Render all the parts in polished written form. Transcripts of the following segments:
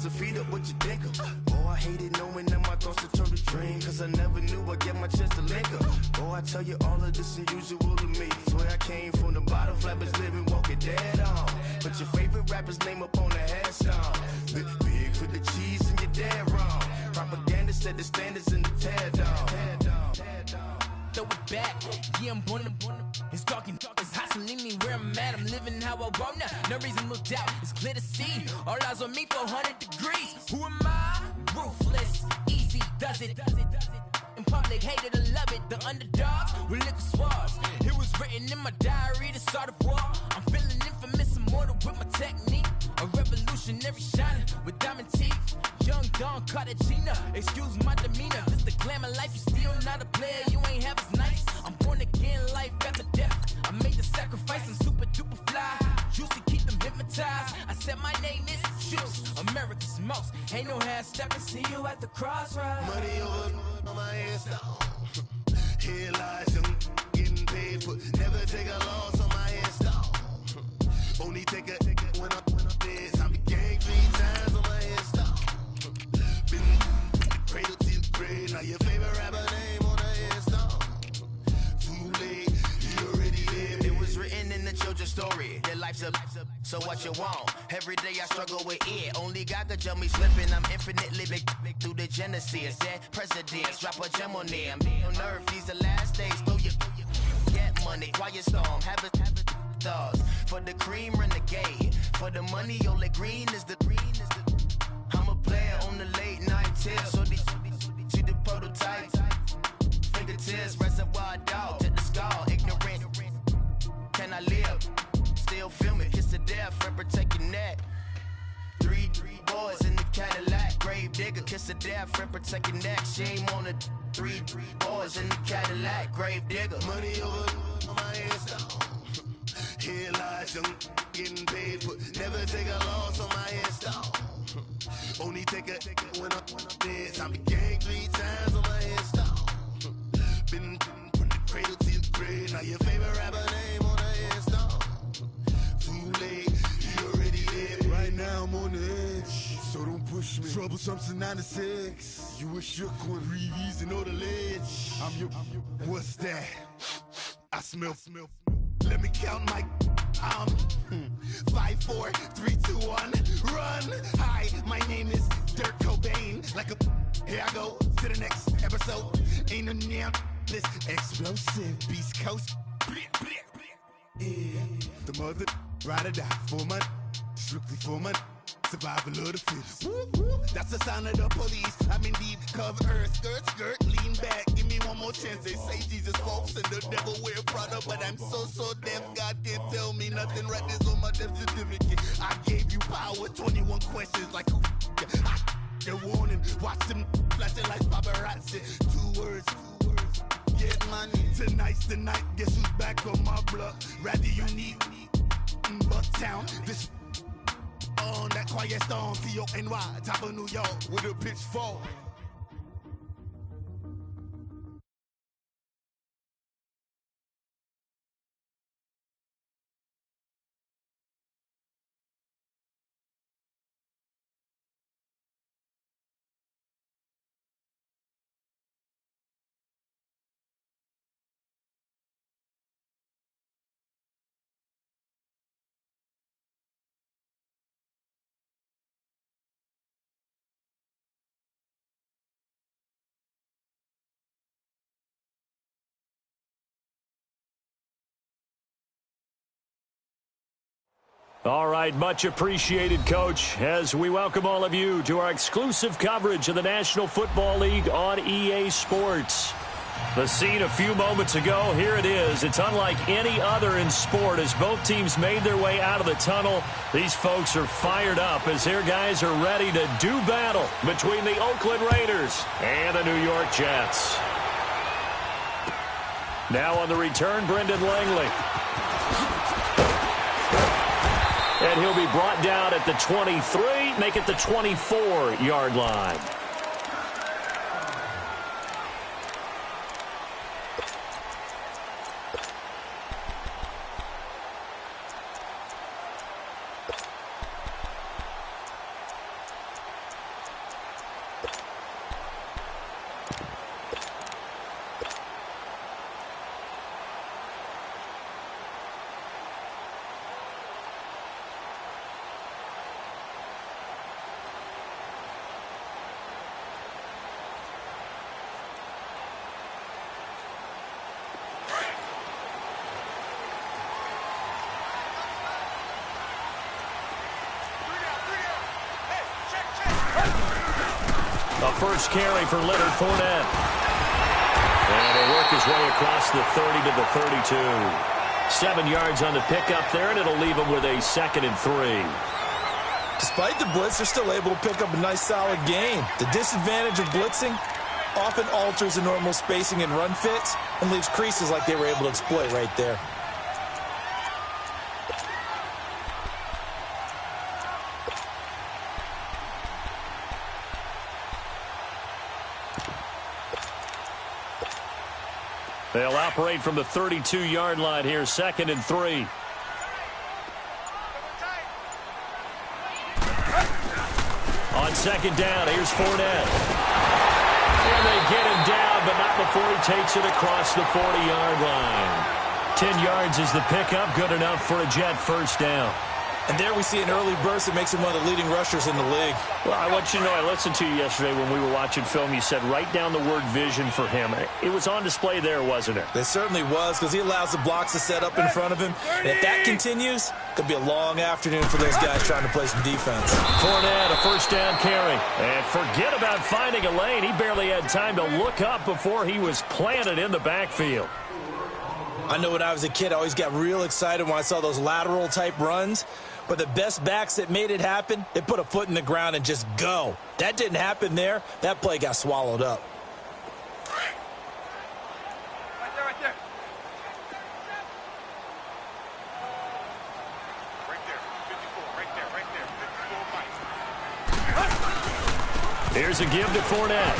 'cause I feed up what you think of. Oh, I hated knowing that my thoughts would turn to dream, 'cause I never knew I'd get my chance to link up. Oh, I tell you all of this unusual to me. Swear I came from the bottom, flappers living, walking dead on. Put your favorite rapper's name up on the headstone. Big for the cheese and you're dead wrong. Propaganda set the standards in the tear down. Throw it back, yeah, I'm born to. It's dark, it's hot, so leave me where I'm at. I'm living how I want now, no reason to doubt. It's clear to see, all eyes on me, 400 degrees. Who am I? Ruthless, easy, does it. In public, hated or love it. The underdogs with liquor swabs. It was written in my diary to start a war. I'm feeling infamous, immortal with my technique. A revolutionary shining with diamond teeth. Young Don Cartagena, excuse my demeanor. This the glamour life, you still not a player, you ain't half as nice. I'm born again, life after death. I made the sacrifice, I'm super duper fly. Used to keep them hypnotized. I said my name is Juice, America's most. Ain't no half stepping, see you at the crossroads. Money over on my headstone. Here lies young, getting paid, but never take a loss on my headstone. Only take a when I'm dead. I'm gang 3 times on my headstone. Been cradle to the grave. Now your favorite rapper name on the headstone. Too late, you already lived. It was written in the children's story. Their life's up, so what you want? Every day I struggle with it. Only God could jump me slipping. I'm infinitely big through the genesis. Dead presidents, drop a gem on them. On earth, these the last days. Throw your get money. Quiet storm, have it stars. For the cream, renegade. For the money, only green is the I'm a player on the late night tips. So these see the prototype. Fingertips, reservoir dog to the skull. Ignorant. Can I live? Still film it. Kiss to death, friend, protect your neck. Three boys in the Cadillac. Grave digger, kiss to death, friend, protect your neck. Shame on the three boys in the Cadillac. Grave digger. Money over on my headstone. Here lies young, getting paid, but never take a loss on my headstone. Only take a when I'm dead. I'm gang 3 times on my headstone. Been from the cradle to the grave. Now your favorite rapper name on the headstone. Too late, you already dead. Right now I'm on the edge, so don't push me. Troublesome since 96. You a shook one, Reeves and all the ledge. I'm your. What's that? I smell. Let me count my 5, 4, 3, 2, 1, run. Hi, my name is Dirk Cobain. Like a here I go to the next episode. Ain't no damn this explosive Beast Coast. Yeah. The mother ride or die for my strictly for my survival of the fittest. That's the sound of the police. I'm indeed cover earth, skirt, lean back. Give me one more chance. They say Jesus walks and the devil wear Prada, but I'm so deaf. God can't tell me nothing. Right this on my death certificate. I gave you power. 21 questions like who? They're warning. Watch them flashing like paparazzi. 2 words. Get money. Tonight's the night. Guess who's back on my block? Rather unique. Bucktown. This. On that quiet storm, T-O-N-Y, top of New York, with a pitchfork. All right, much appreciated, Coach, as we welcome all of you to our exclusive coverage of the National Football League on EA Sports. The scene a few moments ago, here it is. It's unlike any other in sport as both teams made their way out of the tunnel. These folks are fired up as their guys are ready to do battle between the Oakland Raiders and the New York Jets. Now on the return, Brendan Langley. And he'll be brought down at the 23, make it the 24-yard line. The first carry for Leonard Fournette. And he'll work his way across the 30 to the 32. 7 yards on the pickup there, and it'll leave him with a 2nd and 3. Despite the blitz, they're still able to pick up a nice, solid gain. The disadvantage of blitzing often alters the normal spacing and run fits and leaves creases like they were able to exploit right there. They'll operate from the 32-yard line here, 2nd and 3. On 2nd down, here's Fournette. And they get him down, but not before he takes it across the 40-yard line. 10 yards is the pickup, good enough for a Jet first down. And there we see an early burst that makes him one of the leading rushers in the league. Well, I want you to know, I listened to you yesterday when we were watching film. You said write down the word vision for him. It was on display there, wasn't it? It certainly was, because he allows the blocks to set up in front of him. And if that continues, it'll be a long afternoon for those guys trying to play some defense. Fournette, a first down carry. And forget about finding a lane. He barely had time to look up before he was planted in the backfield. I know when I was a kid, I always got real excited when I saw those lateral-type runs. But the best backs that made it happen, they put a foot in the ground and just go. That didn't happen there. That play got swallowed up. Right there. Right there. 54. Right there. 54 Mike. Here's a give to Fournette.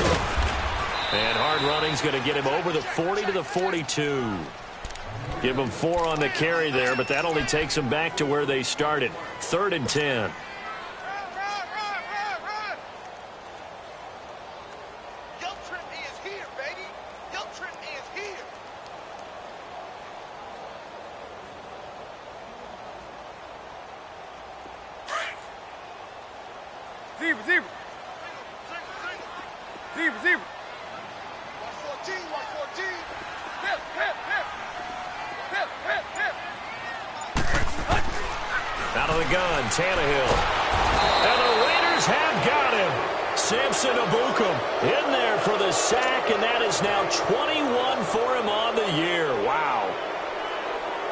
And hard running's going to get him over the 40 to the 42. Give them 4 on the carry there, but that only takes them back to where they started. 3rd and 10. Run. Young Trent is here, baby. Young Trent is here. Zebra. Watch 14. Hip. Out of the gun, Tannehill. And the Raiders have got him. Samson Ebukam in there for the sack, and that is now 21 for him on the year. Wow.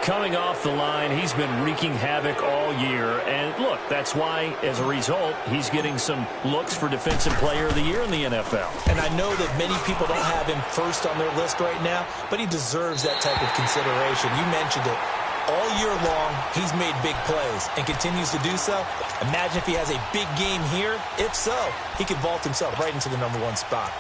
Coming off the line, he's been wreaking havoc all year. And look, that's why, as a result, he's getting some looks for Defensive Player of the Year in the NFL. And I know that many people don't have him first on their list right now, but he deserves that type of consideration. You mentioned it. All year long, he's made big plays and continues to do so. Imagine if he has a big game here. If so, he could vault himself right into the #1 spot.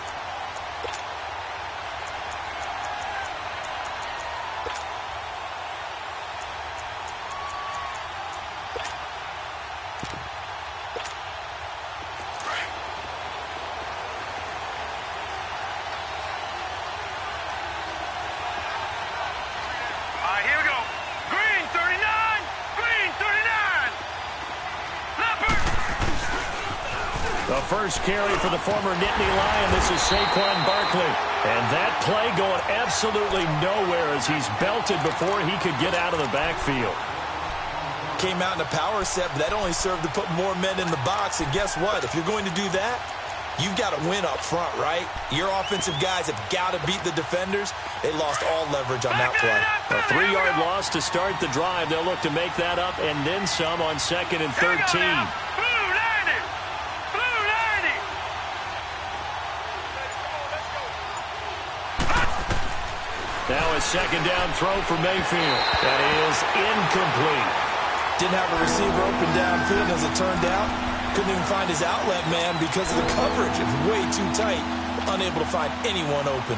Here we go. Green 39. Leopard. The first carry for the former Nittany Lion. This is Saquon Barkley. And that play going absolutely nowhere as he's belted before he could get out of the backfield. Came out in a power set, but that only served to put more men in the box. And guess what? If you're going to do that, you've got to win up front, right? Your offensive guys have got to beat the defenders. They lost all leverage on that play. A 3-yard loss to start the drive. They'll look to make that up and then some on 2nd and 13. Now a 2nd down throw for Mayfield. That is incomplete. Didn't have a receiver open downfield, as it turned out. Couldn't even find his outlet man because of the coverage. It's way too tight. Unable to find anyone open.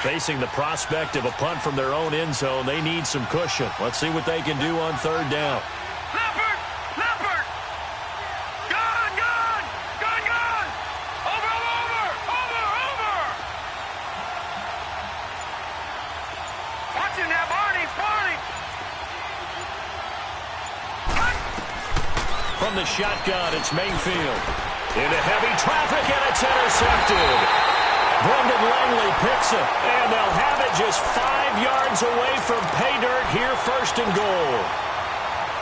Facing the prospect of a punt from their own end zone, they need some cushion. Let's see what they can do on 3rd down. Leopard. Gun. Over. Watching that, Barney. From the shotgun, it's Mayfield. Into heavy traffic, and it's intercepted. Brendan Langley picks it, and they'll have it just 5 yards away from pay dirt here, 1st and goal.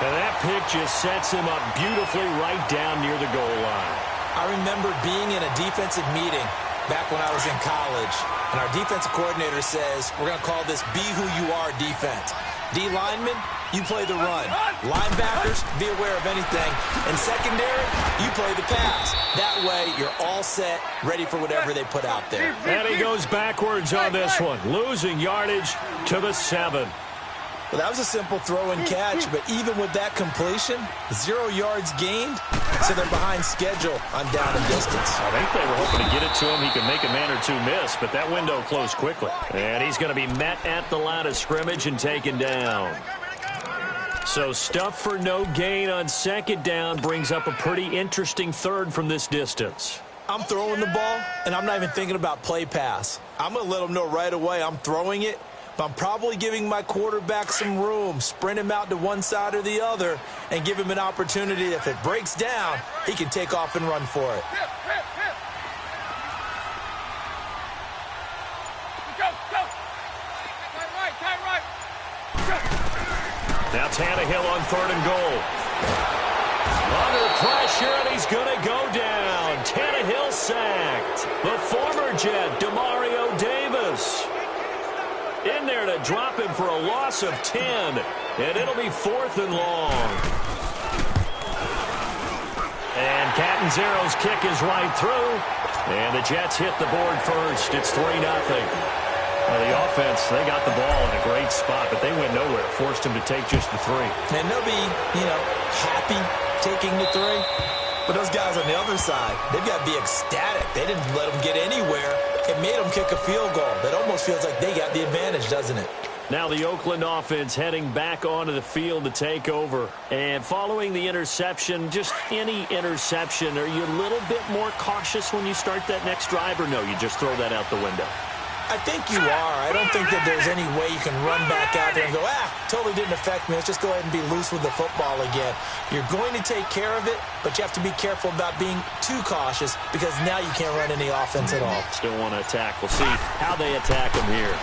And that pick just sets him up beautifully right down near the goal line. I remember being in a defensive meeting back when I was in college, and our defensive coordinator says, we're going to call this be who you are defense. D linemen, you play the run. Linebackers, be aware of anything. And secondary, you play the pass. That way, you're all set, ready for whatever they put out there. And he goes backwards on this one, losing yardage to the 7. Well, that was a simple throw and catch, but even with that completion, 0 yards gained, so they're behind schedule on down and distance. I think they were hoping to get it to him. He could make a man or two miss, but that window closed quickly. And he's going to be met at the line of scrimmage and taken down. So stuff for no gain on second down brings up a pretty interesting third from this distance. I'm throwing the ball, and I'm not even thinking about play pass. I'm going to let them know right away I'm throwing it. But I'm probably giving my quarterback some room, sprint him out to one side or the other, and give him an opportunity. If it breaks down, he can take off and run for it. Now Tannehill on 3rd and goal. Under pressure, and he's going to go down. Tannehill sacked. The former Jet, Demario Davis, in there to drop him for a loss of 10, and it'll be 4th and long. And Catanzaro's kick is right through, and the Jets hit the board first. It's 3-0. The offense, they got the ball in a great spot, but they went nowhere, forced him to take just the 3. And they'll be, happy taking the 3. But those guys on the other side, they've got to be ecstatic. They didn't let them get anywhere. It made them kick a field goal. That almost feels like they got the advantage, doesn't it? Now the Oakland offense heading back onto the field to take over. And following the interception, just any interception, are you a little bit more cautious when you start that next drive, or no, you just throw that out the window? I think you are. I don't think that there's any way you can run back out there and go, totally didn't affect me. Let's just go ahead and be loose with the football again. You're going to take care of it, but you have to be careful about being too cautious because now you can't run any offense at all. Still want to attack. We'll see how they attack him here.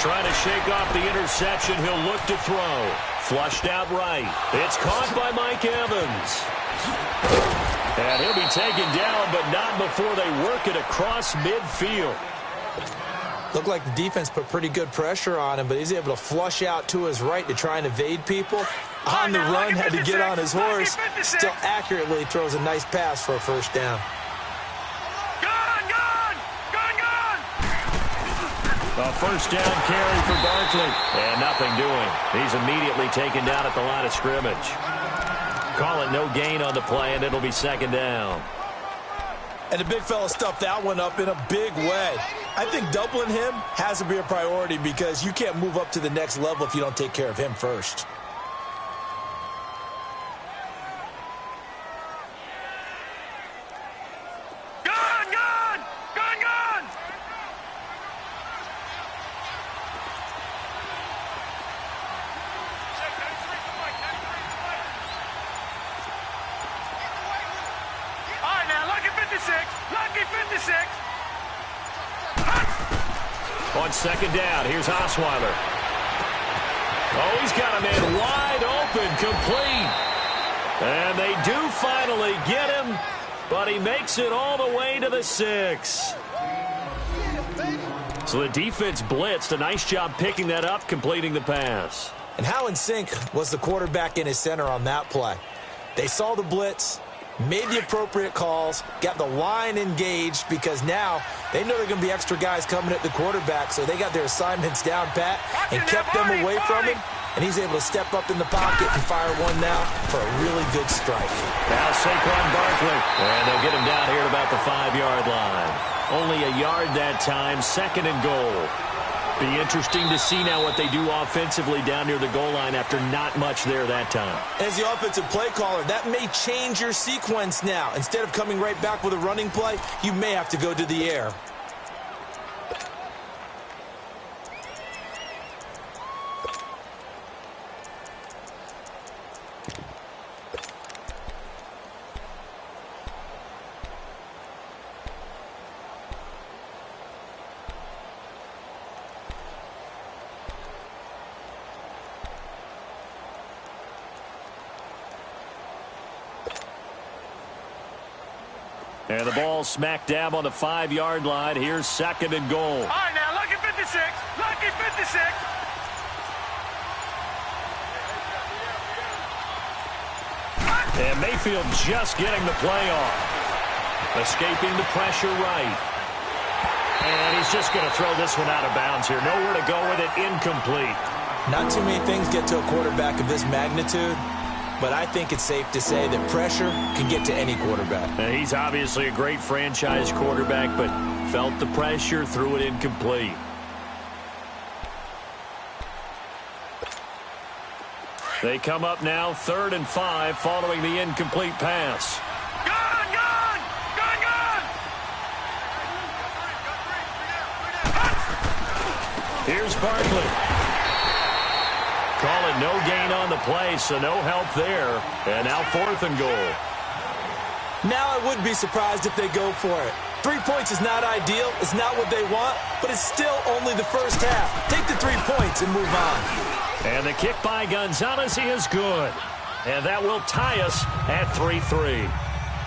Trying to shake off the interception. He'll look to throw. Flushed out right. It's caught by Mike Evans. And he'll be taken down, but not before they work it across midfield. Looked like the defense put pretty good pressure on him, but he's able to flush out to his right to try and evade people. On the run, had to get on his horse. Still accurately throws a nice pass for a first down. A first down carry for Barkley. And nothing doing. He's immediately taken down at the line of scrimmage. Call it no gain on the play, and it'll be second down. And the big fella stuffed that one up in a big way. I think doubling him has to be a priority because you can't move up to the next level if you don't take care of him first. On second down, here's Osweiler. Oh, he's got a man wide open, complete. And they do finally get him, but he makes it all the way to the 6. So the defense blitzed. A nice job picking that up, completing the pass. And how in sync was the quarterback and his center on that play? They saw the blitz, made the appropriate calls, got the line engaged because now they know there are going to be extra guys coming at the quarterback, so they got their assignments down pat and kept them away from him, and he's able to step up in the pocket and fire one now for a really good strike. Now Saquon Barkley, and they'll get him down here at about the 5-yard line. Only a yard that time, second and goal. Be interesting to see now what they do offensively down near the goal line after not much there that time. As the offensive play caller, that may change your sequence now. Instead of coming right back with a running play, you may have to go to the air. And the ball smack dab on the 5-yard line. Here's 2nd and goal. All right, now, lucky 56. Lucky 56. And Mayfield just getting the play off. Escaping the pressure right. And he's just going to throw this one out of bounds here. Nowhere to go with it. Incomplete. Not too many things get to a quarterback of this magnitude, but I think it's safe to say that pressure can get to any quarterback. He's obviously a great franchise quarterback, but felt the pressure, threw it incomplete. They come up now 3rd and 5 following the incomplete pass. Gone! Here's Barkley. Call it no gain on the play, so no help there. And now 4th and goal. Now I wouldn't be surprised if they go for it. 3 points is not ideal. It's not what they want, but it's still only the first half. Take the 3 points and move on. And the kick by Gonzalez, he is good. And that will tie us at 3-3.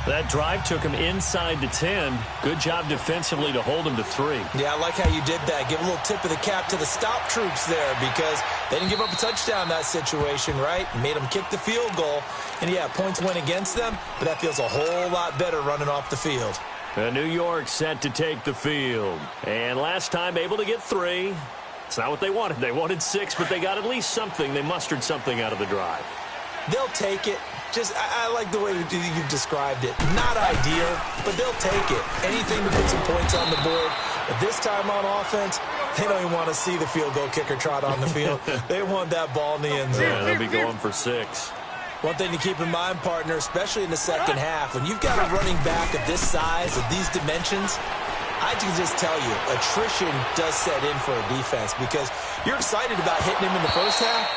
That drive took him inside the 10. Good job defensively to hold him to 3. Yeah, I like how you did that. Give a little tip of the cap to the stop troops there because they didn't give up a touchdown in that situation, right? Made them kick the field goal. And, yeah, points went against them, but that feels a whole lot better running off the field. New York set to take the field. And last time able to get 3. It's not what they wanted. They wanted 6, but they got at least something. They mustered something out of the drive. They'll take it. I like the way you've described it. Not ideal, but they'll take it. Anything to put some points on the board. But this time on offense, they don't even want to see the field goal kicker trot on the field. They want that ball in the end zone. Yeah, they'll be going for 6. One thing to keep in mind, partner, especially in the second half, when you've got a running back of this size, of these dimensions, I can just tell you, attrition does set in for a defense because you're excited about hitting him in the first half.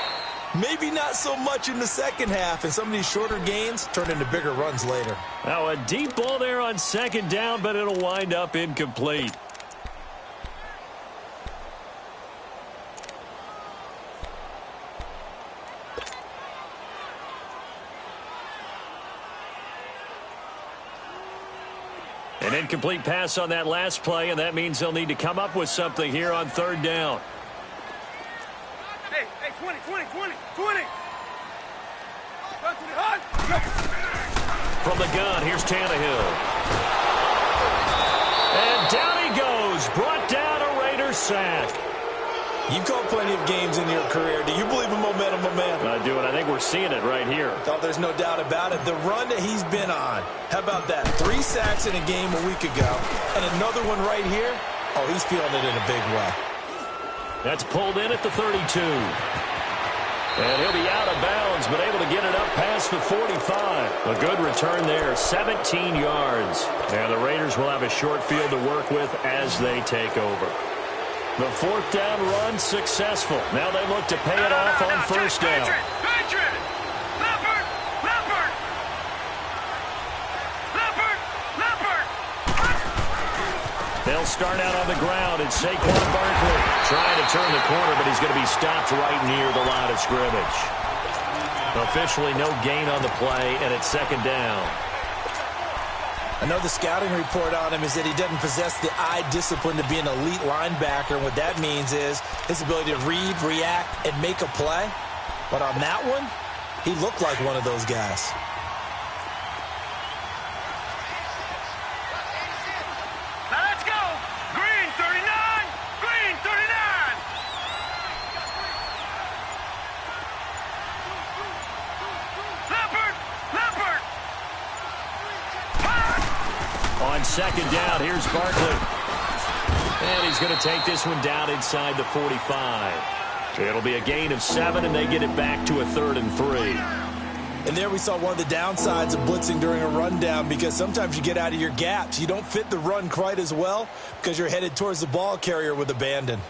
Maybe not so much in the second half, and some of these shorter gains turn into bigger runs later. Now a deep ball there on 2nd down, but it'll wind up incomplete. An incomplete pass on that last play, and that means they'll need to come up with something here on 3rd down. Hey, 20. From the gun, here's Tannehill. And down he goes. Brought down a Raider sack. You've called plenty of games in your career. Do you believe in momentum, my man? I do, and I think we're seeing it right here. Oh, there's no doubt about it. The run that he's been on. How about that? 3 sacks in a game a week ago. And another one right here. Oh, he's feeling it in a big way. That's pulled in at the 32. And he'll be out of bounds, but able to get it up past the 45. A good return there, 17 yards. And the Raiders will have a short field to work with as they take over. The 4th down run successful. Now they look to pay it off on 1st down. Leopard! They'll start out on the ground, and Saquon Barkley trying to turn the corner, but he's going to be stopped right near the line of scrimmage. Officially no gain on the play, and it's 2nd down. I know the scouting report on him is that he doesn't possess the eye discipline to be an elite linebacker, and what that means is his ability to read, react, and make a play. But on that one, he looked like one of those guys. Now let's go! Green 39! Green 39! Leopard! On 2nd down, here's Barkley. And he's going to take this one down inside the 45. It'll be a gain of 7, and they get it back to a 3rd and 3. And there we saw one of the downsides of blitzing during a rundown because sometimes you get out of your gaps. You don't fit the run quite as well because you're headed towards the ball carrier with abandon.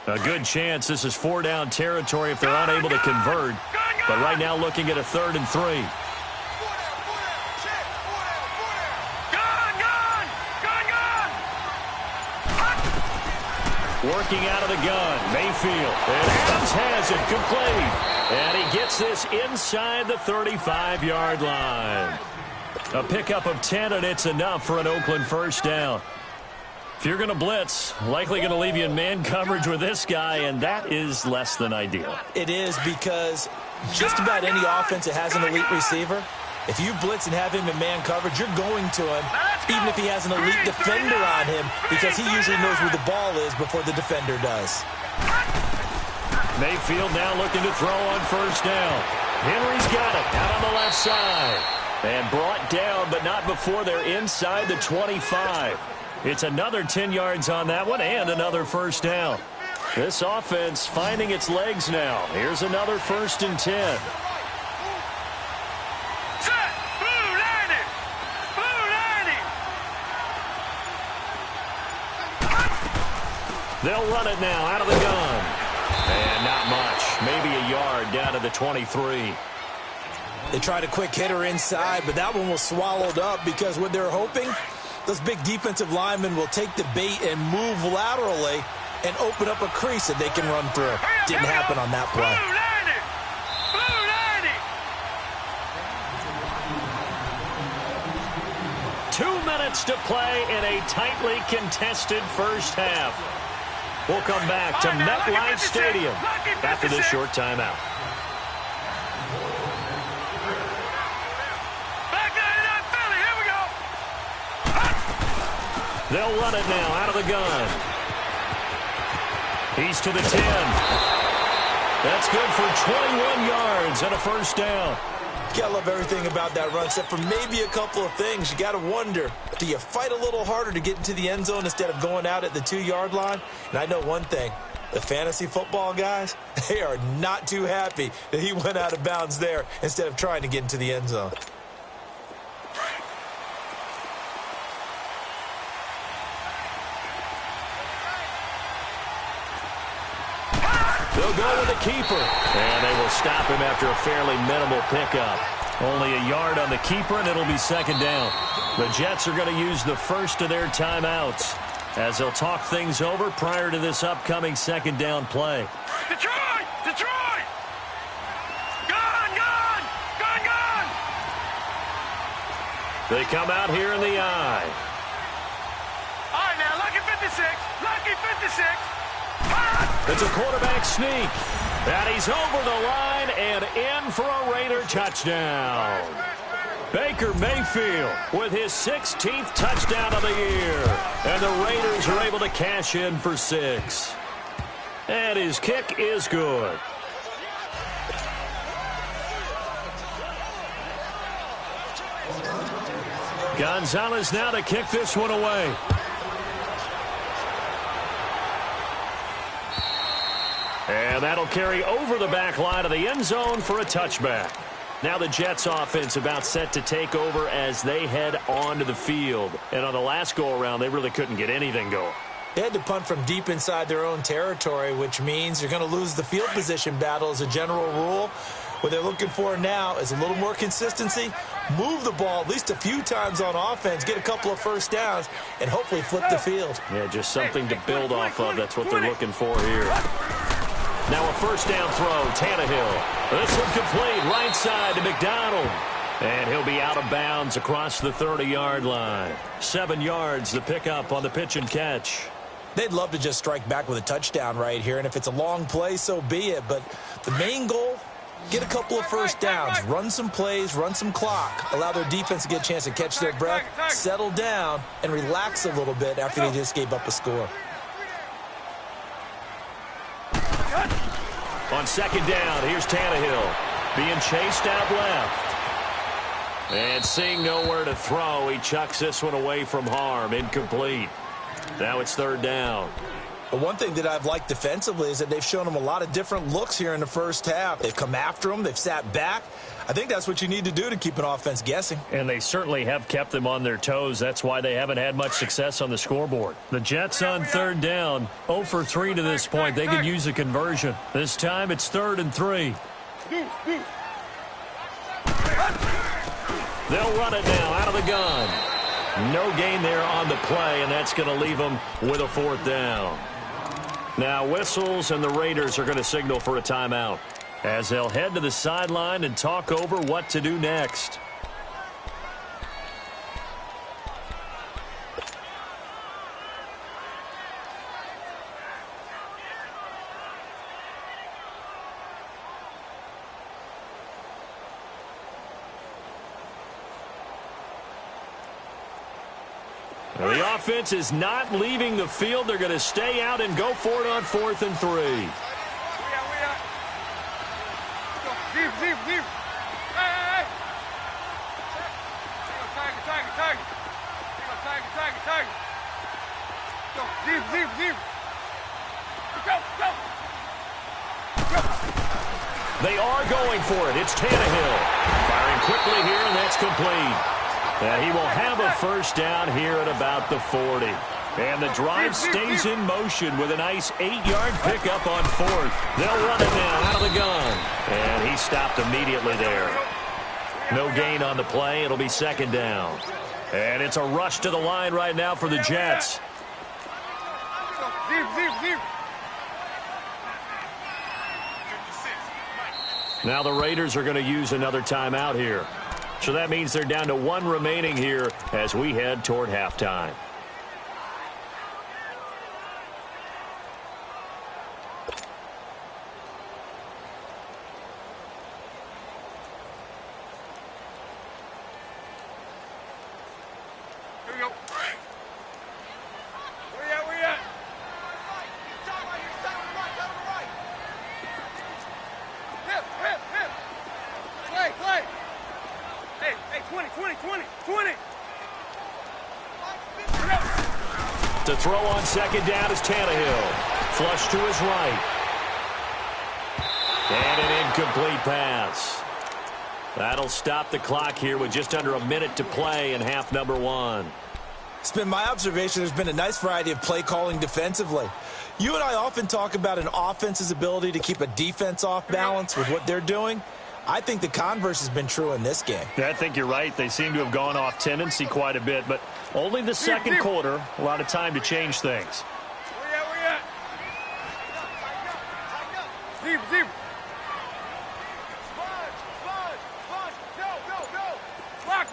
A good chance this is 4-down territory if they're unable to convert. But right now looking at a 3rd and 3. Working out of the gun, Mayfield. And Adams has it, complete. And he gets this inside the 35-yard line. A pickup of 10, and it's enough for an Oakland first down. If you're going to blitz, likely going to leave you in man coverage with this guy, and that is less than ideal. It is, because just about any offense that has an elite receiver, if you blitz and have him in man coverage, you're going to him, even if he has an elite defender on him, because he usually knows where the ball is before the defender does. Mayfield now looking to throw on first down. Henry's got it out on the left side. And brought down, but not before they're inside the 25. It's another 10 yards on that one and another first down. This offense finding its legs now. Here's another 1st and 10. They'll run it now out of the gun. And not much. Maybe a yard down to the 23. They tried a quick hitter inside, but that one was swallowed up because what they're hoping, those big defensive linemen will take the bait and move laterally and open up a crease that they can run through. Didn't happen on that play. 2 minutes to play in a tightly contested first half. We'll come back to MetLife Stadium after this short timeout. They'll run it now out of the gun. He's to the 10. That's good for 21 yards and a first down. You gotta love everything about that run, except for maybe a couple of things. You gotta wonder, do you fight a little harder to get into the end zone instead of going out at the 2-yard line? And I know one thing, the fantasy football guys, they are not too happy that he went out of bounds there instead of trying to get into the end zone. They'll go with the keeper, and they will stop him after a fairly minimal pickup. Only a yard on the keeper, and it'll be second down. The Jets are going to use the first of their timeouts as they'll talk things over prior to this upcoming second down play. Detroit! Detroit! Gone! Gone! Gone! Gone! They come out here in the eye. All right, now, lucky 56. Lucky 56. It's a quarterback sneak. And he's over the line and in for a Raider touchdown. Baker Mayfield with his 16th touchdown of the year. And the Raiders are able to cash in for 6. And his kick is good. Gonzalez now to kick this one away. And that'll carry over the back line of the end zone for a touchback. Now the Jets offense about set to take over as they head onto the field. And on the last go-around, they really couldn't get anything going. They had to punt from deep inside their own territory, which means you're going to lose the field position battle as a general rule. What they're looking for now is a little more consistency, move the ball at least a few times on offense, get a couple of first downs, and hopefully flip the field. Yeah, just something to build off of. That's what they're looking for here. Now a first down throw, Tannehill. This one complete, right side to McDonald. And he'll be out of bounds across the 30-yard line. 7 yards, the pickup on the pitch and catch. They'd love to just strike back with a touchdown right here, and if it's a long play, so be it. But the main goal, get a couple of first downs, run some plays, run some clock, allow their defense to get a chance to catch their breath, settle down, and relax a little bit after they just gave up a score. On second down, here's Tannehill being chased out left. And seeing nowhere to throw, he chucks this one away from harm. Incomplete. Now it's third down. But one thing that I've liked defensively is that they've shown them a lot of different looks here in the first half. They've come after them. They've sat back. I think that's what you need to do to keep an offense guessing. And they certainly have kept them on their toes. That's why they haven't had much success on the scoreboard. The Jets on third down, 0 for 3 to this point. They could use a conversion. This time it's 3rd and 3. They'll run it now out of the gun. No gain there on the play, and that's going to leave them with a 4th down. Now whistles, and the Raiders are going to signal for a timeout. as they'll head to the sideline and talk over what to do next. The offense is not leaving the field. They're going to stay out and go for it on 4th and 3. They are going for it. It's Tannehill. Firing quickly here, and that's complete. And he will have a first down here at about the 40. And the drive stays in motion with a nice 8-yard pickup on 4th. They'll run it now out of the gun. And he stopped immediately there. No gain on the play. It'll be 2nd down. And it's a rush to the line right now for the Jets. Now the Raiders are going to use another timeout here. So that means they're down to 1 remaining here as we head toward halftime. Here we go. Where you at? Where you at? Hip. Play. Hey, 20. To throw on 2nd down is Tannehill. Flush to his right. And an incomplete pass. That'll stop the clock here with just under a minute to play in half number 1. It's been my observation there's been a nice variety of play calling defensively. You and I often talk about an offense's ability to keep a defense off balance with what they're doing. I think the converse has been true in this game. I think you're right. They seem to have gone off tendency quite a bit, but only the second quarter, a lot of time to change things. Where you at? Zebra. Go. Block.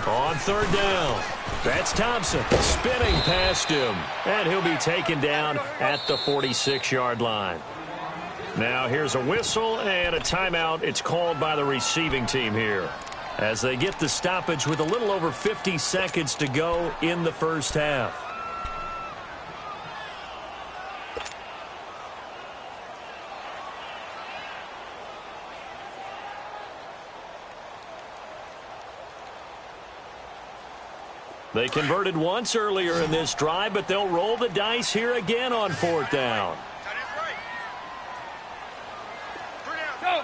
On 3rd down, that's Thompson spinning past him, and he'll be taken down at the 46-yard line. Now here's a whistle and a timeout. It's called by the receiving team here as they get the stoppage with a little over 50 seconds to go in the first half. They converted once earlier in this drive, but they'll roll the dice here again on 4th down. Go.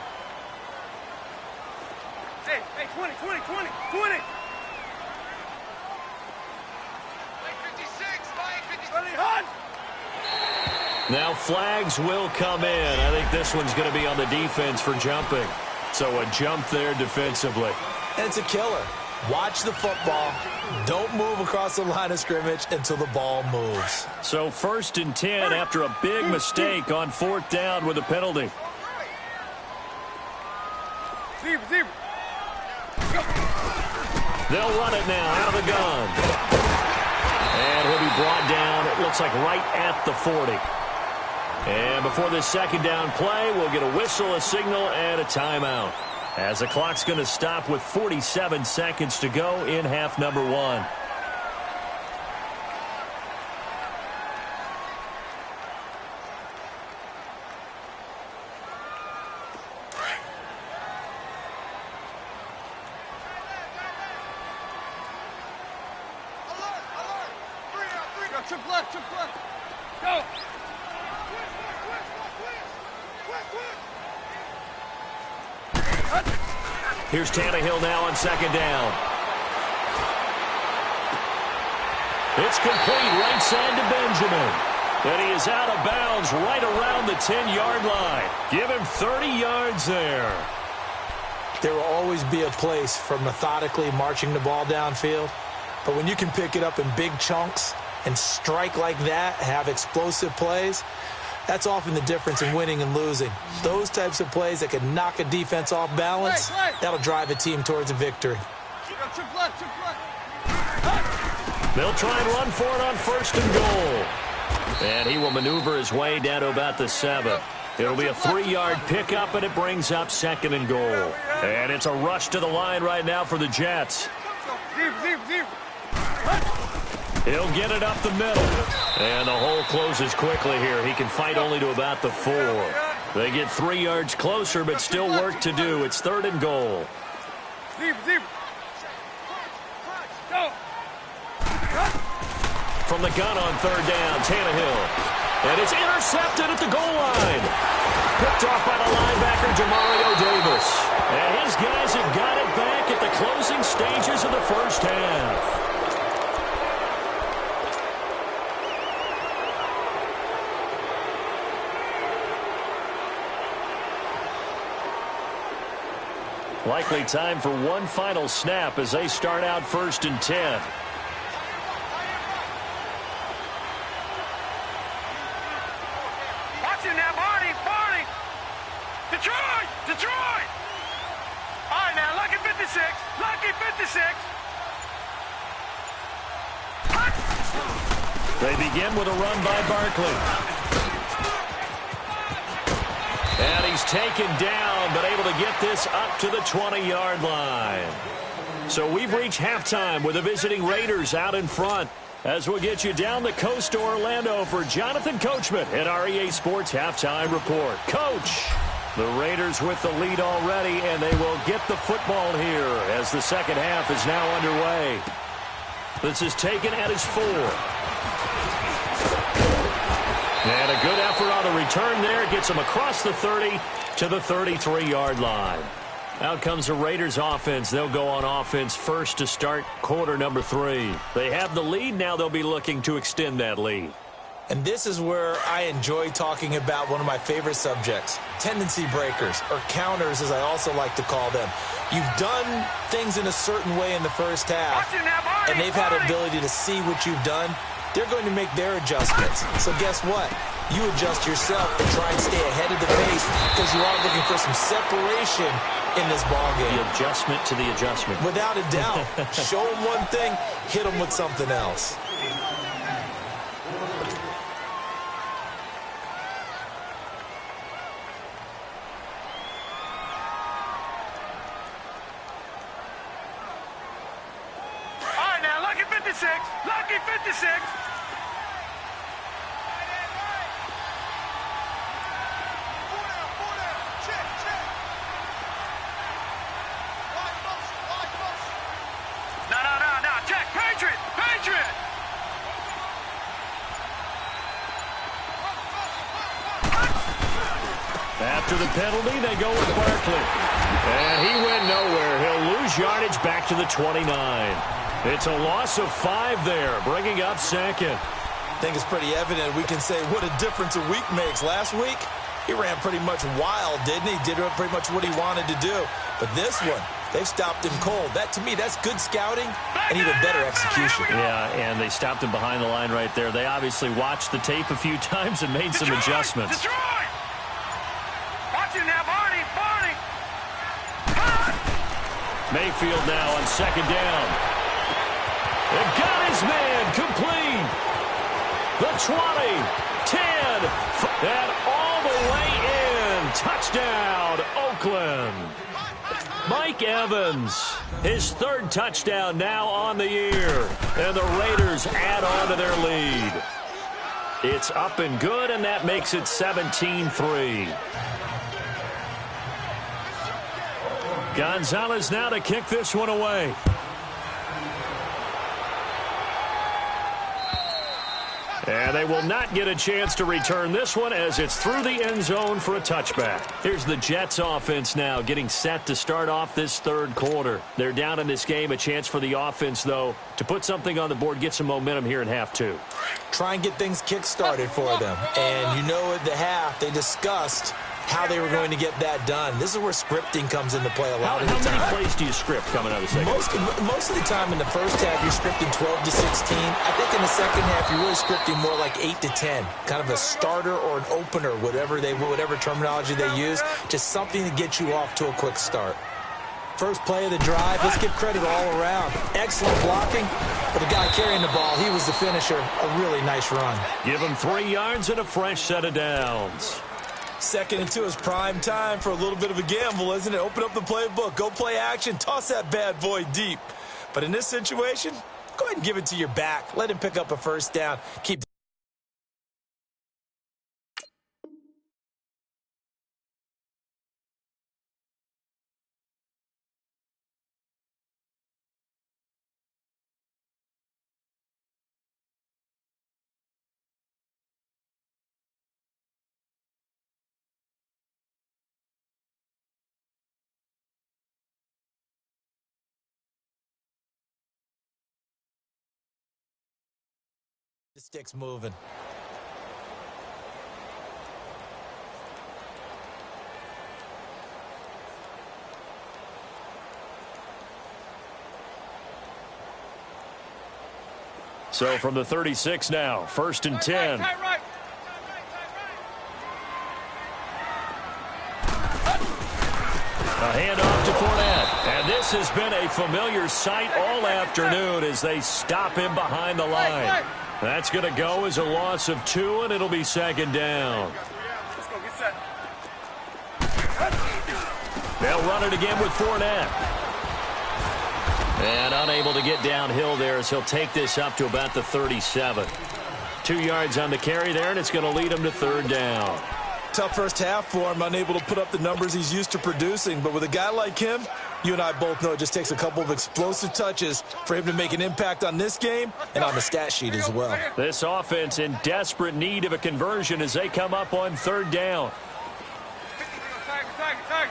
Hey, 20. 56, 56. Hunt. Now flags will come in. I think this one's going to be on the defense for jumping. So a jump there defensively. And it's a killer. Watch the football. Don't move across the line of scrimmage until the ball moves. So 1st and 10 after a big mistake on 4th down with a penalty. Zebra. They'll run it now out of the gun. And he'll be brought down, it looks like right at the 40. And before this 2nd down play, we'll get a whistle, a signal, and a timeout, as the clock's going to stop with 47 seconds to go in half number 1. Trip left. Go. Here's Tannehill now on 2nd down. It's complete right side to Benjamin. And he is out of bounds right around the 10-yard line. Give him 30 yards there. There will always be a place for methodically marching the ball downfield. But when you can pick it up in big chunks and strike like that, have explosive plays, That's often the difference in winning and losing. Those types of plays that can knock a defense off balance, that'll drive a team towards a victory. They'll try and run for it on 1st and goal. And he will maneuver his way down to about the 7. It'll be a 3-yard pickup, and it brings up 2nd and goal. And it's a rush to the line right now for the Jets. He'll get it up the middle. And the hole closes quickly here. He can fight only to about the 4. They get 3 yards closer, but still work to do. It's 3rd and goal. From the gun on 3rd down, Tannehill. And it's intercepted at the goal line. Picked off by the linebacker, Jamario Davis. And his guys have got it back at the closing stages of the first half. Likely time for one final snap as they start out 1st and 10. Watch him now, Barney! Detroit! All right, now, lucky 56! They begin with a run by Barkley. And he's taken down, but able to get this up to the 20-yard line. So we've reached halftime with the visiting Raiders out in front. As we'll get you down the coast to Orlando for Jonathan Coachman at our EA Sports Halftime Report. Coach, the Raiders with the lead already, and they will get the football here as the second half is now underway. This is taken at his 4. And a good effort on the return there. Gets him across the 30 to the 33-yard line. Out comes the Raiders offense. They'll go on offense first to start quarter number 3. They have the lead. Now they'll be looking to extend that lead. And this is where I enjoy talking about one of my favorite subjects, tendency breakers, or counters as I also like to call them. You've done things in a certain way in the first half, and they've had an ability to see what you've done. They're going to make their adjustments. So guess what? You adjust yourself and try and stay ahead of the pace because you are looking for some separation in this ballgame. The adjustment to the adjustment. Without a doubt. Show them one thing, hit them with something else. All right, now, lucky 56! No, check, Patriot! After the penalty, they go with Barkley. And he went nowhere. He'll lose yardage back to the 29. It's a loss of 5 there, bringing up 2nd. I think it's pretty evident we can say what a difference a week makes. Last week, he ran pretty much wild, didn't he? Did pretty much what he wanted to do. But this one, they've stopped him cold. That, to me, that's good scouting and even better execution. Yeah, and they stopped him behind the line right there. They obviously watched the tape a few times and made some adjustments. Detroit! Watch him now, Barney! Mayfield now on 2nd down. And got his man complete. The 20, 10, and all the way in. Touchdown, Oakland. Mike Evans, his 3rd touchdown now on the year. And the Raiders add on to their lead. It's up and good, and that makes it 17-3. Gonzalez now to kick this one away. And they will not get a chance to return this one as it's through the end zone for a touchback. Here's the Jets offense now getting set to start off this 3rd quarter. They're down in this game. A chance for the offense, though, to put something on the board, get some momentum here in half 2. Try and get things kick-started for them. And you know at the half they discussed how they were going to get that done. This is where scripting comes into play a lot of the time. How many plays do you script coming out of the second? Most of the time in the first half, you're scripting 12 to 16. I think in the second half, you're really scripting more like 8 to 10. Kind of a starter or an opener, whatever terminology they use. Just something to get you off to a quick start. First play of the drive, let's give credit all around. Excellent blocking, but the guy carrying the ball, he was the finisher. A really nice run. Give him 3 yards and a fresh set of downs. 2nd and 2 is prime time for a little bit of a gamble, isn't it? Open up the playbook, go play action, toss that bad boy deep. But in this situation, go ahead and give it to your back. Let him pick up a first down. Keep. The stick's moving. So from the 36 now, 1st and 10. Right. A handoff to Fournette. And this has been a familiar sight all afternoon as they stop him behind the line. That's going to go as a loss of 2, and it'll be 2nd down. Let's go, get set. They'll run it again with Fournette. And unable to get downhill there as he'll take this up to about the 37. 2 yards on the carry there, and it's going to lead him to 3rd down. Tough first half for him, unable to put up the numbers he's used to producing. But with a guy like him, you and I both know it just takes a couple of explosive touches for him to make an impact on this game and on the stat sheet as well. This offense in desperate need of a conversion as they come up on 3rd down. Tiger.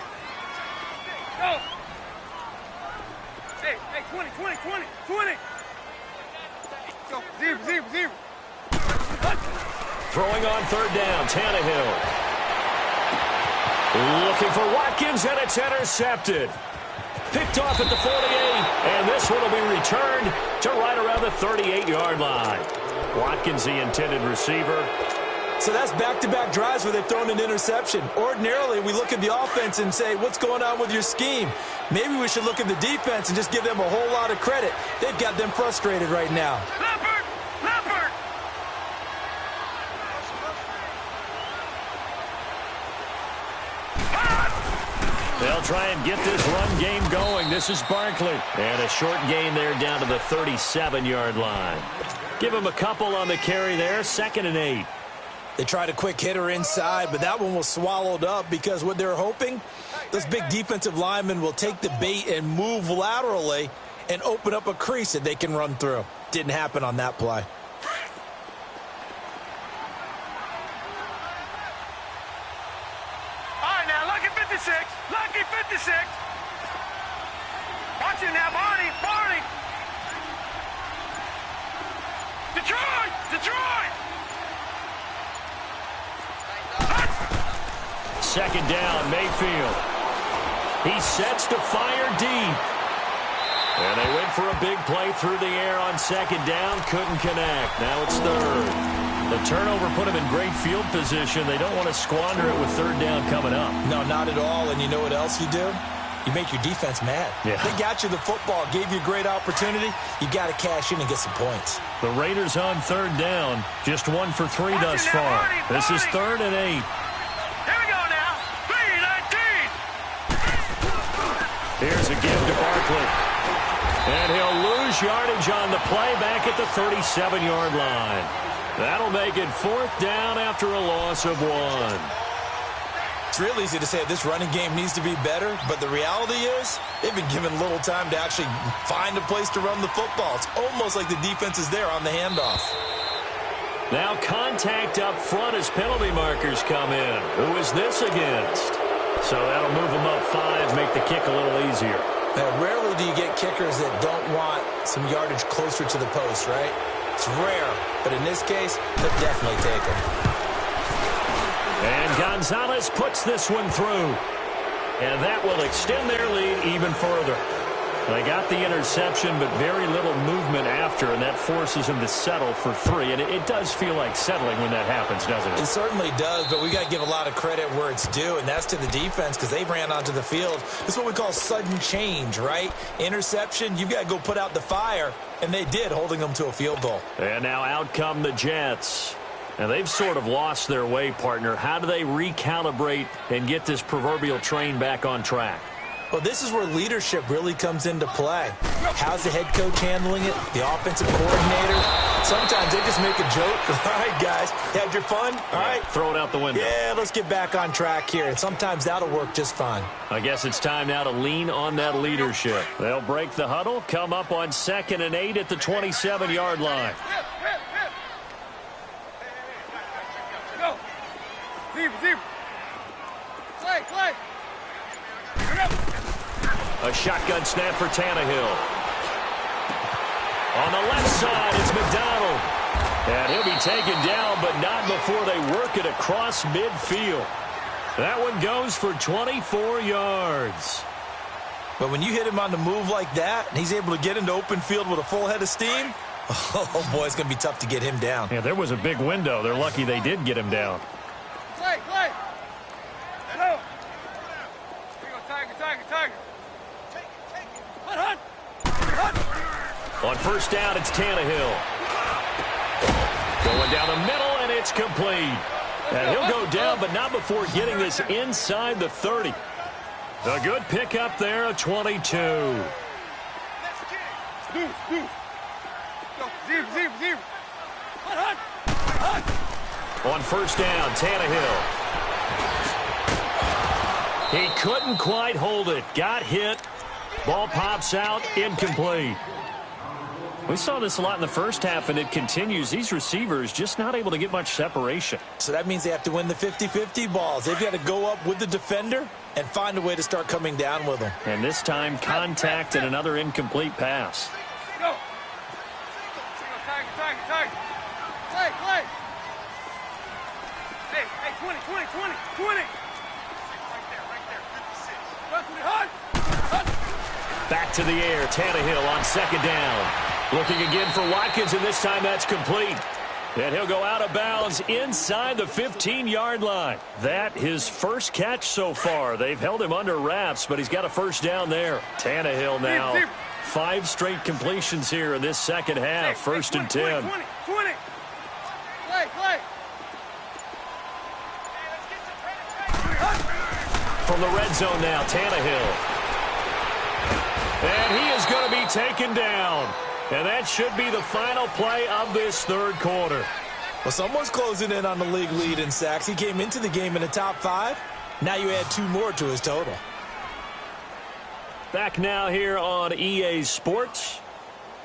Go. Hey, 20. Go, zero. Throwing on 3rd down, Tannehill. Looking for Watkins, and it's intercepted. Picked off at the 48, and this one will be returned to right around the 38-yard line. Watkins, the intended receiver. So that's back-to-back drives where they've thrown an interception. Ordinarily, we look at the offense and say, what's going on with your scheme? Maybe we should look at the defense and just give them a whole lot of credit. They've got them frustrated right now. Leopard! They'll try and get this run game going. This is Barkley. And a short gain there down to the 37-yard line. Give him a couple on the carry there. 2nd and 8. They tried a quick hitter inside, but that one was swallowed up because what they're hoping, those big defensive linemen will take the bait and move laterally and open up a crease that they can run through. Didn't happen on that play. All right, now, lucky 56. Watch it now, Barney. Detroit! 2nd down, Mayfield. He sets to fire deep. And they went for a big play through the air on 2nd down. Couldn't connect. Now it's 3rd. The turnover put him in great field position. They don't want to squander it with 3rd down coming up. No, not at all. And you know what else you do? You make your defense mad. Yeah. They got you the football, gave you a great opportunity. You got to cash in and get some points. The Raiders on 3rd down. Just 1 for 3 thus far. This is 3rd and 8. Here we go now. 3-19. Here's a give to Barkley. And he'll lose yardage on the play back at the 37-yard line. That'll make it 4th down after a loss of 1. It's real easy to say this running game needs to be better, but the reality is they've been given little time to actually find a place to run the football. It's almost like the defense is there on the handoff. Now contact up front as penalty markers come in. Who is this against? So that'll move them up 5, make the kick a little easier. Now, rarely do you get kickers that don't want some yardage closer to the post, right? It's rare, but in this case, they'll definitely take it. And Gonzalez puts this one through. And that will extend their lead even further. They got the interception, but very little movement after, and that forces them to settle for 3. And it does feel like settling when that happens, doesn't it? It certainly does, but we got to give a lot of credit where it's due, and that's to the defense because they ran onto the field. This is what we call sudden change, right? Interception, you've got to go put out the fire, and they did, holding them to a field goal. And now out come the Jets. And they've sort of lost their way, partner. How do they recalibrate and get this proverbial train back on track? Well, this is where leadership really comes into play. How's the head coach handling it? The offensive coordinator? Sometimes they just make a joke. All right, guys, had your fun? All right. Throw it out the window. Yeah, let's get back on track here. And sometimes that'll work just fine. I guess it's time now to lean on that leadership. They'll break the huddle, come up on 2nd and 8 at the 27-yard line. Go. Zebra. Play. A shotgun snap for Tannehill. On the left side, it's McDonald. And he'll be taken down, but not before they work it across midfield. That one goes for 24 yards. But when you hit him on the move like that, and he's able to get into open field with a full head of steam, oh, boy, it's going to be tough to get him down. Yeah, there was a big window. They're lucky they did get him down. Play. Go. Tiger. Hunt. On first down, it's Tannehill. Going down the middle, and it's complete. And he'll go down, but not before getting this inside the 30. A good pickup there, a 22. Let's get it. Deuce. Go. Zebra. Hunt. On first down, Tannehill. He couldn't quite hold it. Got hit. Ball pops out, incomplete. We saw this a lot in the first half, and it continues. These receivers just not able to get much separation. So that means they have to win the 50-50 balls. They've got to go up with the defender and find a way to start coming down with them. And this time, contact and another incomplete pass. Go. Tiger. Play. Hey, 20. Back to the air, Tannehill on 2nd down. Looking again for Watkins, and this time that's complete. And he'll go out of bounds inside the 15-yard line. That his first catch so far. They've held him under wraps, but he's got a first down there. Tannehill now. 5 straight completions here in this second half. 1st and 10. 20. Play. From the red zone now, Tannehill. And he is going to be taken down. And that should be the final play of this third quarter. Well, someone's closing in on the league lead in sacks. He came into the game in the top 5. Now you add 2 more to his total. Back now here on EA Sports.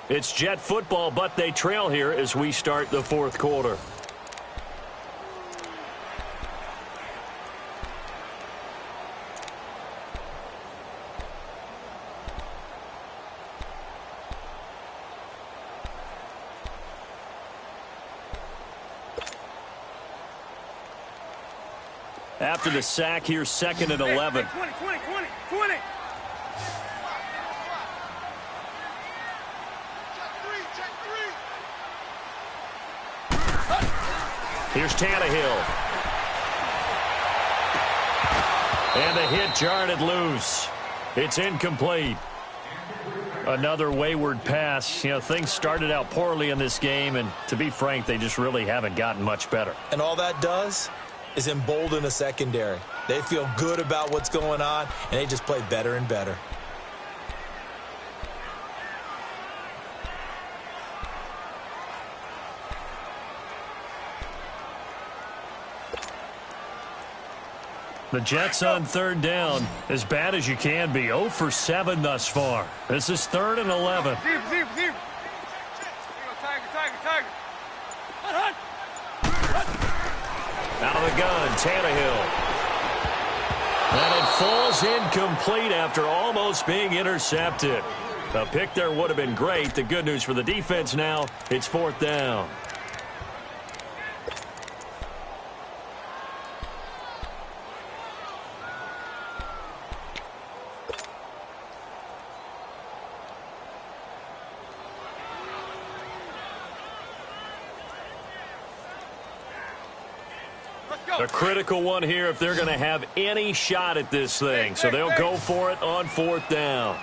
It's Jet football, but they trail here as we start the fourth quarter. After the sack, here's 2nd and 11. 20. Here's Tannehill. And the hit jarred it loose. It's incomplete. Another wayward pass. You know, things started out poorly in this game, and to be frank, they just really haven't gotten much better. And all that does is embolden a secondary. They feel good about what's going on, and they just play better and better. The Jets on 3rd down, as bad as you can be. 0 for 7 thus far. This is 3rd and 11. Zebra. Tiger. Out of the gun, Tannehill. And it falls incomplete after almost being intercepted. A pick there would have been great. The good news for the defense now, it's 4th down. A critical one here if they're going to have any shot at this thing. So they'll go for it on 4th down.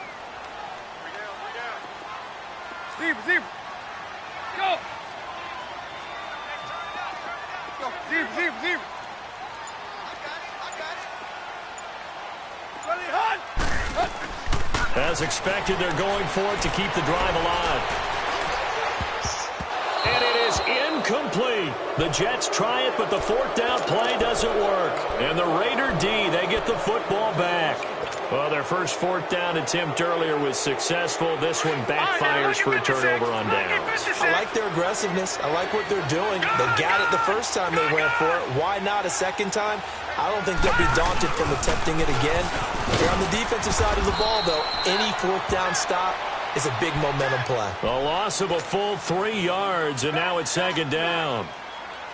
Steve, go! Steve. Ready, hunt! As expected, they're going for it to keep the drive alive. And it is incomplete. The Jets try it, but the 4th down play doesn't work. And the Raider D, they get the football back. Well, their first 4th down attempt earlier was successful. This one backfires for a turnover on downs. I like their aggressiveness. I like what they're doing. They got it the first time they went for it. Why not a second time? I don't think they'll be daunted from attempting it again. They're on the defensive side of the ball, though. Any 4th down stop is a big momentum play. A loss of a full 3 yards, and now it's 2nd down.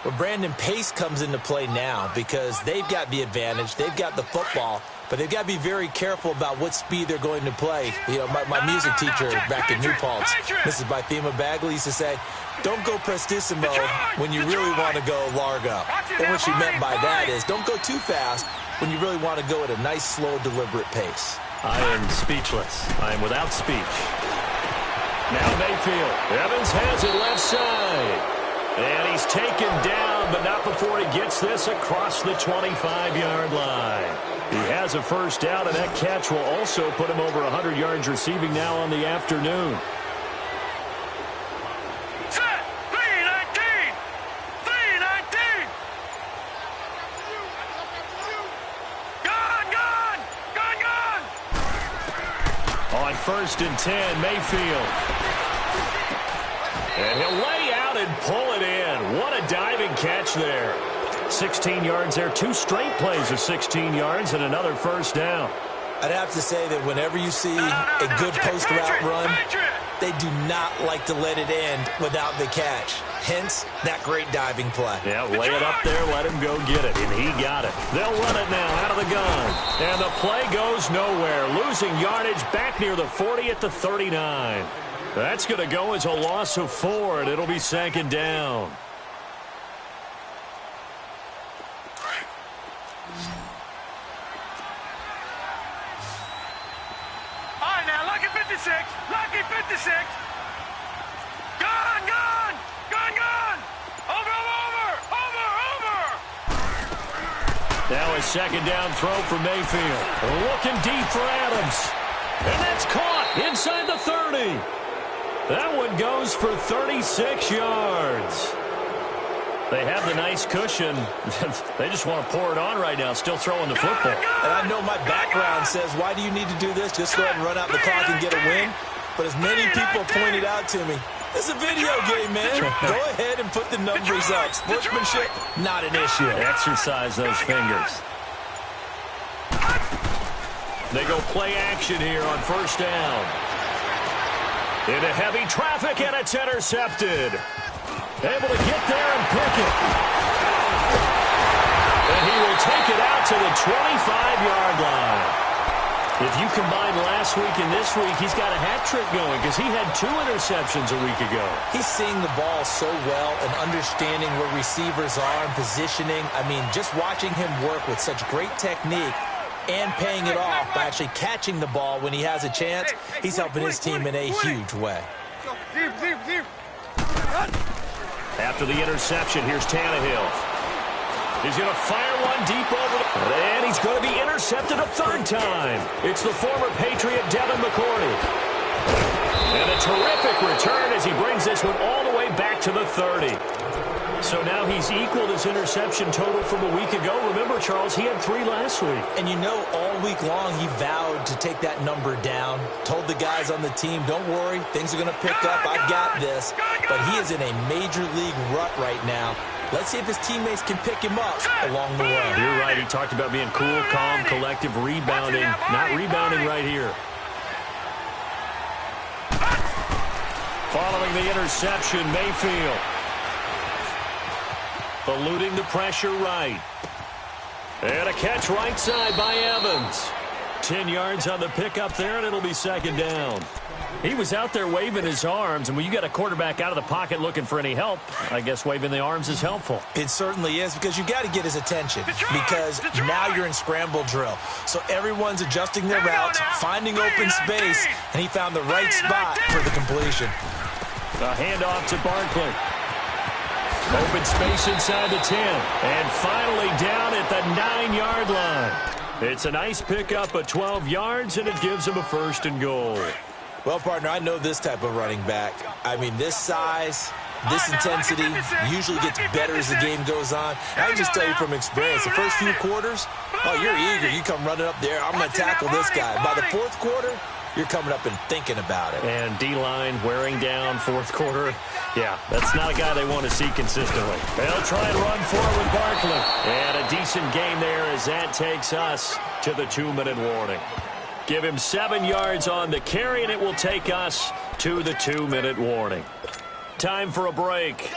Well, Brandon, pace comes into play now because they've got the advantage. They've got the football, but they've got to be very careful about what speed they're going to play. You know, my music teacher back in New Paltz, Mrs. Bythema Bagley, used to say, don't go prestissimo when you really want to go largo. And what she meant by that is don't go too fast when you really want to go at a nice, slow, deliberate pace. I am speechless. I am without speech. Now Mayfield. Evans has it left side. And he's taken down, but not before he gets this across the 25-yard line. He has a first down, and that catch will also put him over 100 yards receiving now on the afternoon. Set! 319! 319! Gone! On 1st and 10, Mayfield. And he'll lay out and pull it in. What a diving catch there. 16 yards there. 2 straight plays of 16 yards and another first down. I'd have to say that whenever you see a good post route run, they do not like to let it end without the catch. Hence, that great diving play. Yeah, lay it up there, let him go get it, and he got it. They'll run it now out of the gun. And the play goes nowhere, losing yardage back near the 40 at the 39. That's going to go as a loss of 4, and it'll be 2nd down. All right, now, lucky 56. Lucky 56. Gone! Over! Now a 2nd down throw for Mayfield. Looking deep for Adams. And that's caught inside the 30. That one goes for 36 yards. They have the nice cushion. They just want to pour it on right now, still throwing the football. And I know my background says, why do you need to do this? Just go ahead and run out the clock and get a win. But as many people pointed out to me, it's a video game, man. Go ahead and put the numbers up. Sportsmanship, not an issue. Exercise those fingers. They go play action here on 1st down. Into heavy traffic, and it's intercepted. Able to get there and pick it. And he will take it out to the 25-yard line. If you combine last week and this week, he's got a hat trick going because he had 2 interceptions a week ago. He's seeing the ball so well and understanding where receivers are and positioning. I mean, just watching him work with such great technique and paying it off by actually catching the ball when he has a chance, he's helping his team in a huge way. After the interception, here's Tannehill. He's going to fire one deep over and he's going to be intercepted a 3rd time. It's the former Patriot Devin McCourty. And a terrific return as he brings this one all the way back to the 30. So now he's equaled his interception total from a week ago. Remember, Charles, he had 3 last week. And you know, all week long he vowed to take that number down. Told the guys on the team, don't worry, things are going to pick up. I've got this. But he is in a major league rut right now. Let's see if his teammates can pick him up along the way. You're right. He talked about being cool, calm, collective, rebounding. Not rebounding right here. Following the interception, Mayfield. Eluding the pressure right. And a catch right side by Evans. 10 yards on the pickup there, and it'll be second down. He was out there waving his arms, and when you got a quarterback out of the pocket looking for any help, I guess waving the arms is helpful. It certainly is, because you got to get his attention, because now you're in scramble drill. So everyone's adjusting their routes, finding open space, and he found the right spot for the completion. A handoff to Barkley. Open space inside the 10. And finally down at the 9-yard line. It's a nice pickup of 12 yards, and it gives him a 1st and goal. Well, partner, I know this type of running back. I mean, this size, this intensity usually gets better as the game goes on. And I can just tell you from experience, the first few quarters, oh, you're eager. You come running up there. I'm going to tackle this guy. By the 4th quarter, you're coming up and thinking about it. And D-line wearing down 4th quarter. Yeah, that's not a guy they want to see consistently. They'll try and run forward with Barkley. And a decent gain there as that takes us to the 2-minute warning. Give him 7 yards on the carry, and it will take us to the 2-minute warning. Time for a break.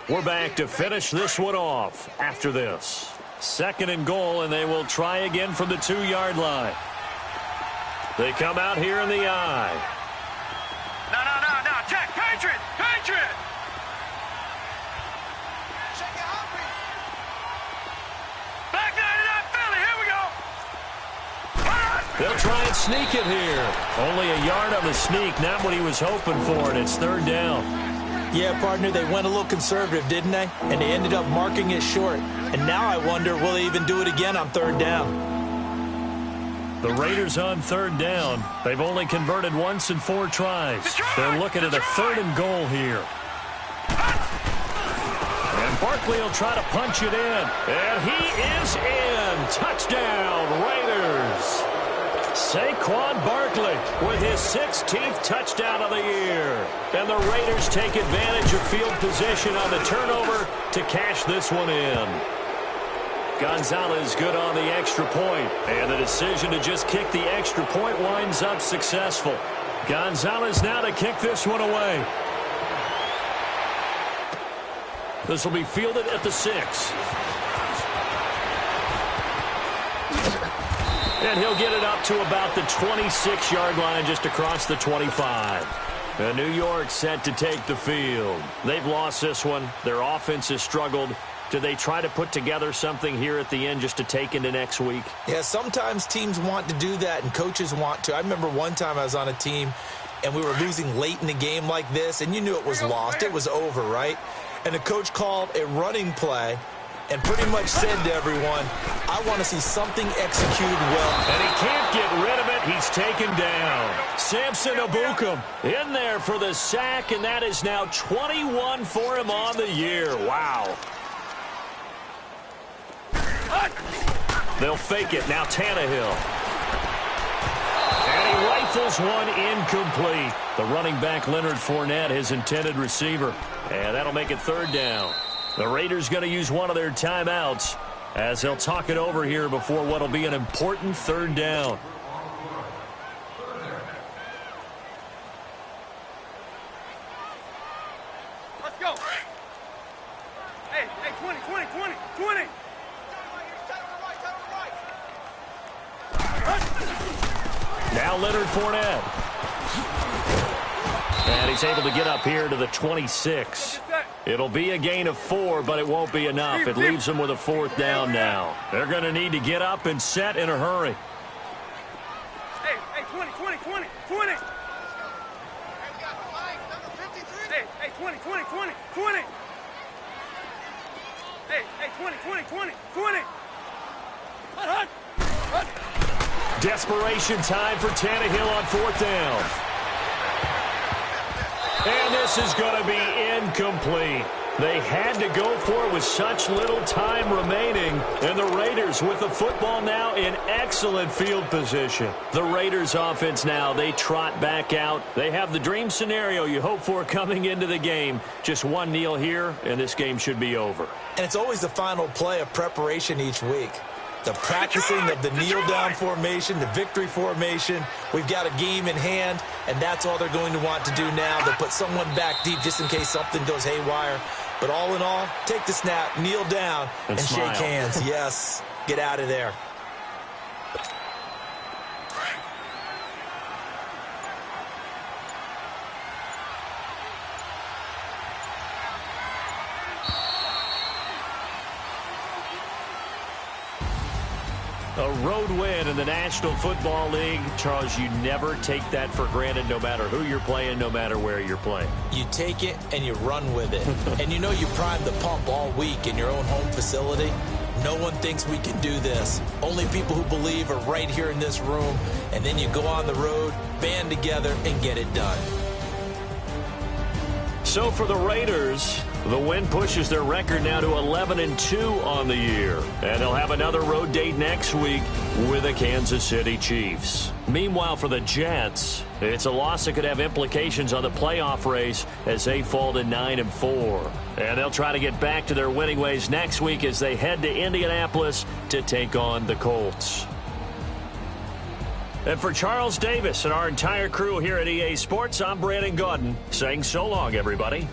We're back to finish this one off after this. 2nd and goal, and they will try again from the 2-yard line. They come out here in the eye. No. Check. Patriot. Back 99 Philly. Here we go. They'll try and sneak it here. Only a yard on the sneak, not what he was hoping for, and it's 3rd down. Yeah, partner, they went a little conservative, didn't they? And they ended up marking it short. And now I wonder, will they even do it again on 3rd down? The Raiders on 3rd down. They've only converted once in 4 tries. They're looking at a 3rd and goal here. And Barkley will try to punch it in. And he is in. Touchdown, Raiders. Saquon Barkley with his 16th touchdown of the year. And the Raiders take advantage of field position on the turnover to cash this one in. Gonzalez good on the extra point, and the decision to just kick the extra point winds up successful. Gonzalez now to kick this one away. This will be fielded at the 6. And he'll get it up to about the 26-yard line, just across the 25. And New York set to take the field. They've lost this one. Their offense has struggled. Do they try to put together something here at the end just to take into next week? Yeah, sometimes teams want to do that and coaches want to. I remember one time I was on a team and we were losing late in the game like this, and you knew it was lost. It was over, right? And the coach called a running play and pretty much said to everyone, I want to see something executed well. And he can't get rid of it. He's taken down. Samson Ebukam in there for the sack, and that is now 21 for him on the year. Wow. They'll fake it. Now Tannehill. And he rifles one incomplete. The running back Leonard Fournette, his intended receiver. And that'll make it 3rd down. The Raiders going to use one of their timeouts as they'll talk it over here before what will be an important 3rd down. Let's go. Hey, 20. Now Leonard Fournette. And he's able to get up here to the 26. It'll be a gain of 4, but it won't be enough. It leaves them with a 4th down now. They're going to need to get up and set in a hurry. Hey, 20. Hey, 20. Hey, 20. Desperation time for Tannehill on 4th down. And this is going to be incomplete. They had to go for it with such little time remaining. And the Raiders with the football now in excellent field position. The Raiders offense now, they trot back out. They have the dream scenario you hope for coming into the game. Just one kneel here, and this game should be over. And it's always the final play of preparation each week. The practicing of the kneel-down formation, the victory formation. We've got a game in hand, and that's all they're going to want to do now. They'll put someone back deep just in case something goes haywire. But all in all, take the snap, kneel down, and shake hands. Yes, get out of there. A road win in the National Football League. Charles, you never take that for granted no matter who you're playing, no matter where you're playing. You take it and you run with it. And you know you primed the pump all week in your own home facility. No one thinks we can do this. Only people who believe are right here in this room. And then you go on the road, band together, and get it done. So for the Raiders, the win pushes their record now to 11-2 on the year. And they'll have another road date next week with the Kansas City Chiefs. Meanwhile, for the Jets, it's a loss that could have implications on the playoff race as they fall to 9-4. And they'll try to get back to their winning ways next week as they head to Indianapolis to take on the Colts. And for Charles Davis and our entire crew here at EA Sports, I'm Brandon Gaudin saying so long, everybody.